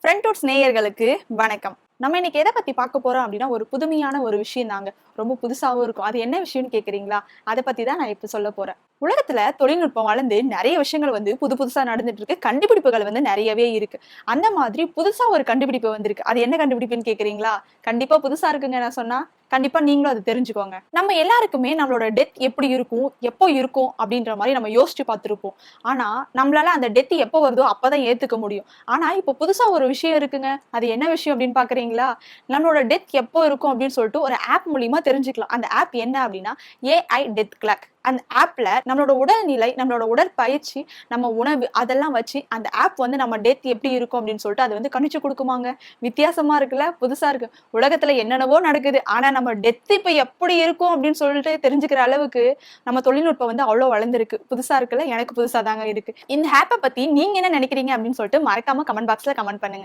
Front நேயர்களுக்கு வணக்கம். நம்ம இன்னைக்கு எதை பத்தி பார்க்க போறோம் அப்படின்னா, ஒரு புதுமையான ஒரு விஷயம் தாங்க. ரொம்ப புதுசாவும் இருக்கும். அது என்ன விஷயம்னு கேட்குறீங்களா? அத பத்தி தான் நான் இப்ப சொல்லப் போறேன். உலகத்துல தொழில்நுட்பம் வளர்ந்து நெறைய விஷயங்கள் புது புதுசா நடந்துட்டு இருக்கு. கண்டுபிடிப்புகள் நெறையவே இருக்கு. அந்த மாதிரி புதுசா ஒரு கண்டுபிடிப்பு வந்திருக்கு. அது என்ன கண்டுபிடிப்புன்னு கேட்குறீங்களா? கண்டிப்பா புதுசா இருக்குங்க நான் சொன்னா. கண்டிப்பா நீங்களும் அத தெரிஞ்சுக்கோங்க. நம்ம எல்லாருக்குமே நம்மளோட டெத் எப்படி இருக்கும்? எப்போ இருக்கும்? அப்படின்ற மாரி நம்ம யோசிச்சு பார்த்திருப்போம். ஆனா, நம்மளால அந்த டெத் எப்போ வருதோ அப்பதான் ஏத்துக்க முடியும். ஆனா, இப்போ புதுசா ஒரு விஷயம் இருக்குங்க. அது என்ன விஷயம் அப்படின்னு பார்க்குறீங்களா? நம்மளோட டெத் எப்போ இருக்கும் அப்படின்னு சொல்லிட்டு ஒரு ஆப் மூலியமா தெரிஞ்சுக்கலாம். அந்த ஆப் என்ன அப்படின்னா, ஏஐ டெத் கிளாக். அந்த ஆப்ல நம்மளோட உடல்நிலை, நம்மளோட உடற்பயிற்சி, நம்ம உணவு அதெல்லாம் வச்சு அந்த ஆப் நம்ம டெத் எப்படி இருக்கும் அப்படின்னு சொல்லிட்டு அது கணிச்சு குடுக்குமாங்க. வித்தியாசமா இருக்குல்ல? புதுசா இருக்கு. உலகத்துல என்னென்னவோ நடக்குது. ஆனா நம்ம டெத் இப்ப எப்படி இருக்கும் அப்படின்னு சொல்லிட்டு தெரிஞ்சுக்கிற அளவுக்கு நம்ம தொழில்நுட்பம் அவ்வளோ வளர்ந்திருக்கு. புதுசா இருக்குல்ல? எனக்கு புதுசா தாங்க இருக்கு. இந்த ஆப்ப பத்தி நீங்க என்ன நினைக்கிறீங்க அப்படின்னு சொல்லிட்டு மறக்காம கமெண்ட் பாக்ஸ்ல கமெண்ட் பண்ணுங்க.